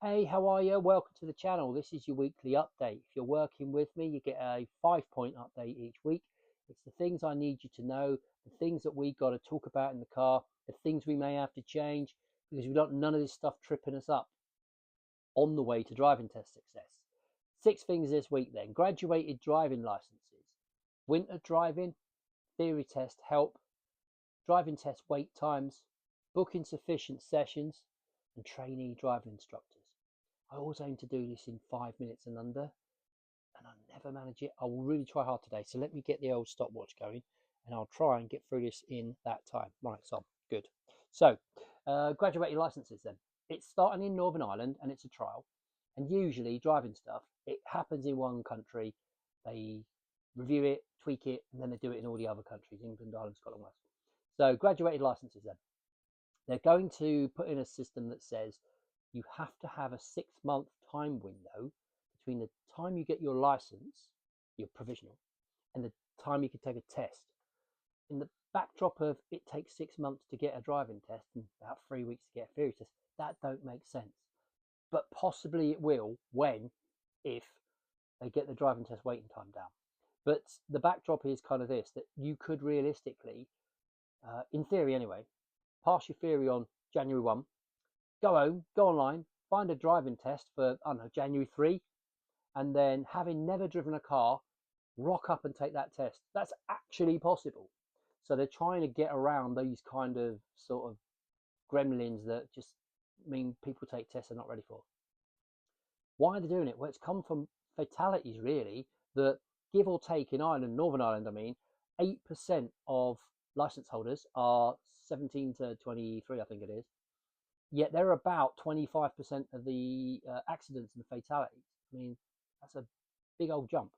Hey, how are you? Welcome to the channel. This is your weekly update. If you're working with me, you get a 5-point update each week. It's the things I need you to know, the things that we got to talk about in the car, the things we may have to change because we don't want none of this stuff tripping us up on the way to driving test success. 6 things this week then. Graduated driving licenses, winter driving, theory test help, driving test wait times, booking sufficient sessions, and trainee driving instructors. I always aim to do this in 5 minutes and under, and I never manage it. I will really try hard today. So let me get the old stopwatch going, and I'll try and get through this in that time. Right, so good. So, graduated licenses then. It's starting in Northern Ireland, and it's a trial. And usually, driving stuff, it happens in one country. They review it, tweak it, and then they do it in all the other countries: England, Ireland, Scotland, Wales. So, graduated licenses then. They're going to put in a system that says you have to have a 6-month time window between the time you get your license, your provisional, and the time you can take a test. In the backdrop of it takes 6 months to get a driving test and about 3 weeks to get a theory test, that don't make sense. But possibly it will if they get the driving test waiting time down. But the backdrop is kind of this, that you could realistically, in theory anyway, pass your theory on January 1, go home, go online, find a driving test for, I don't know, January 3, and then having never driven a car, rock up and take that test. That's actually possible. So they're trying to get around those kind of sort of gremlins that just mean people take tests they're not ready for. Why are they doing it? Well, it's come from fatalities, really, that give or take in Ireland, Northern Ireland, 8% of license holders are 17 to 23, I think it is. Yet they're about 25% of the accidents and fatalities. I mean, that's a big old jump.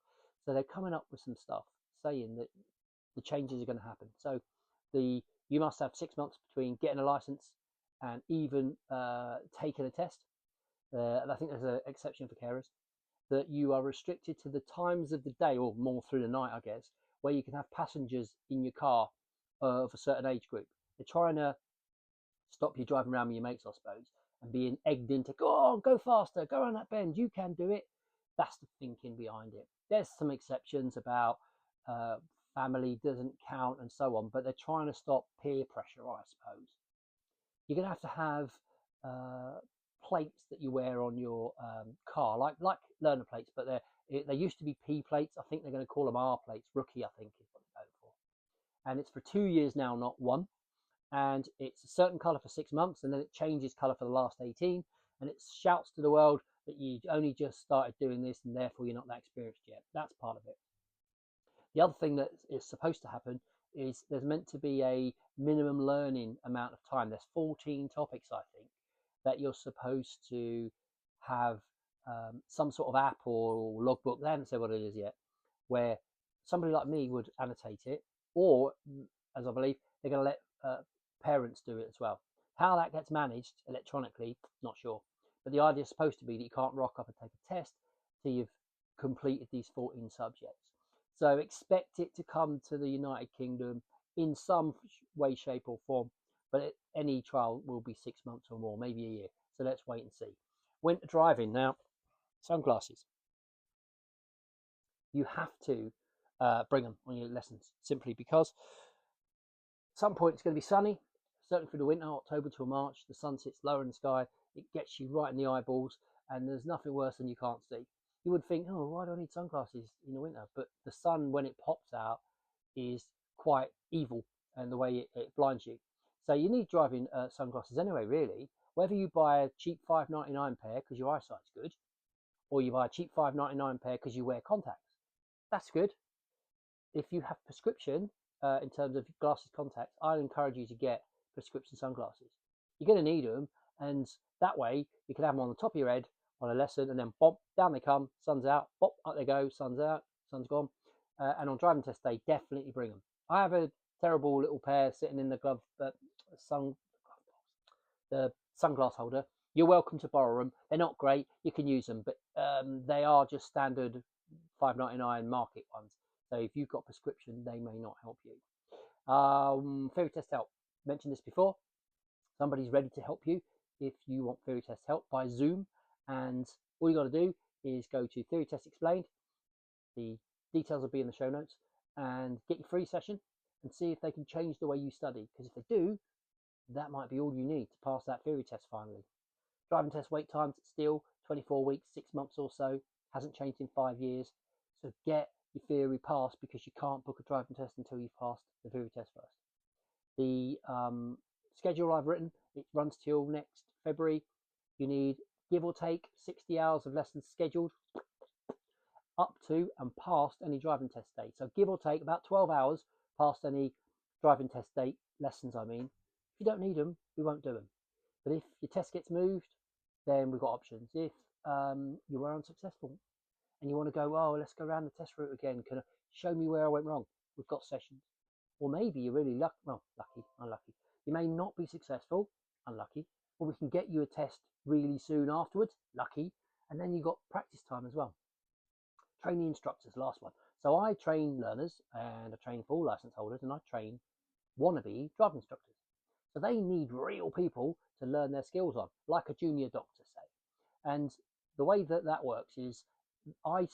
So they're coming up with some stuff saying that the changes are going to happen. So you must have 6 months between getting a license and even taking a test. And I think there's an exception for carers, that you are restricted to the times of the day, or more through the night, I guess, where you can have passengers in your car of a certain age group. They're trying to stop you driving around with your mates, I suppose, and being egged into, go on, go faster, go around that bend, you can do it. That's the thinking behind it. There's some exceptions about family doesn't count and so on, but they're trying to stop peer pressure, I suppose. You're going to have plates that you wear on your car, like learner plates, but they used to be P plates. I think they're going to call them R plates. Rookie, I think, is what they're going for. And it's for 2 years now, not one. And it's a certain colour for 6 months, and then it changes colour for the last 18, and it shouts to the world that you only just started doing this and therefore you're not that experienced yet. That's part of it. The other thing that is supposed to happen is there's meant to be a minimum learning amount of time. There's 14 topics, I think, that you're supposed to have some sort of app or logbook, they haven't said what it is yet, where somebody like me would annotate it, or, as I believe, they're going to let parents do it as well. How that gets managed electronically, not sure. But the idea is supposed to be that you can't rock up and take a test till you've completed these 14 subjects. So expect it to come to the United Kingdom in some way, shape or form. But any trial will be 6 months or more, maybe a year. So let's wait and see. Winter driving now, sunglasses. You have to bring them on your lessons, simply because at some point it's going to be sunny. Certainly through the winter, October till March, the sun sits lower in the sky. It gets you right in the eyeballs, and there's nothing worse than you can't see. You would think, oh, why do I need sunglasses in the winter? But the sun, when it pops out, is quite evil, and the way it blinds you. So you need driving sunglasses anyway, really. Whether you buy a cheap $5.99 pair because your eyesight's good, or you buy a cheap $5.99 pair because you wear contacts, that's good. If you have prescription, in terms of glasses, contacts, I'd encourage you to get prescription sunglasses. You're going to need them, and that way you can have them on the top of your head on a lesson, and then bop, down they come, sun's out, bop, up they go, sun's out, sun's gone. And on driving test day, definitely bring them. I have a terrible little pair sitting in the glove, the sunglass holder. You're welcome to borrow them. They're not great, you can use them, but they are just standard $5.99 market ones. So if you've got prescription, they may not help you. Theory test help. Mentioned this before. Somebody's ready to help you if you want theory test help by Zoom. And all you got to do is go to Theory Test Explained. The details will be in the show notes, and get your free session and see if they can change the way you study. Because if they do, that might be all you need to pass that theory test finally. Driving test wait times still 24 weeks, 6 months or so, hasn't changed in 5 years. So get your theory passed, because you can't book a driving test until you've passed the theory test first. The schedule I've written, it runs till next February. You need, give or take, 60 hours of lessons scheduled up to and past any driving test date. So give or take about 12 hours past any driving test date lessons, I mean. If you don't need them, we won't do them. But if your test gets moved, then we've got options. If you were unsuccessful and you want to go, oh, let's go around the test route again, can you show me where I went wrong? We've got sessions. Or maybe you're really unlucky. You may not be successful, unlucky, but we can get you a test really soon afterwards, lucky, and then you've got practice time as well. Trainee instructors, last one. So I train learners, and I train full license holders, and I train wannabe driving instructors. So they need real people to learn their skills on, like a junior doctor, say. And the way that that works is I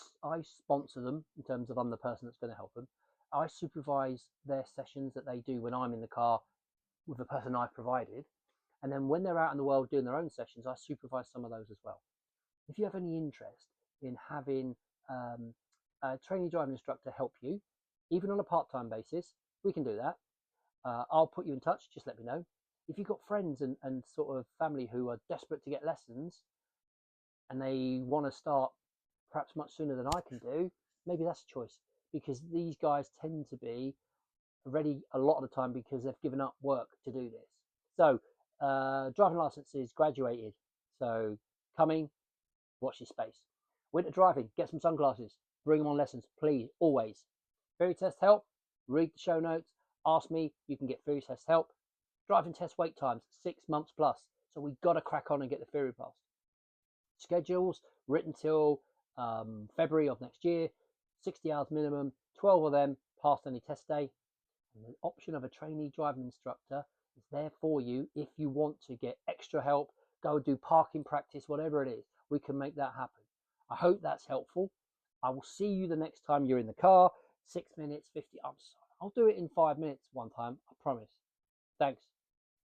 sponsor them in terms of I'm the person that's going to help them. I supervise their sessions that they do when I'm in the car with the person I've provided. And then when they're out in the world doing their own sessions, I supervise some of those as well. If you have any interest in having a trainee driving instructor help you, even on a part-time basis, we can do that. I'll put you in touch, just let me know. If you've got friends and sort of family who are desperate to get lessons and they want to start perhaps much sooner than I can do, maybe that's a choice, because these guys tend to be ready a lot of the time because they've given up work to do this. So driving license is graduated, so coming, watch your space. Winter driving, get some sunglasses, bring them on lessons, please, always. Theory test help, read the show notes, ask me, you can get theory test help. Driving test wait times, 6 months plus, so we've got to crack on and get the theory passed. Schedules written till February of next year, 60 hours minimum, 12 of them past any test day. And the option of a trainee driving instructor is there for you if you want to get extra help, go do parking practice, whatever it is. We can make that happen. I hope that's helpful. I will see you the next time you're in the car. 6 minutes, 50. I'm sorry. I'll do it in 5 minutes one time, I promise. Thanks.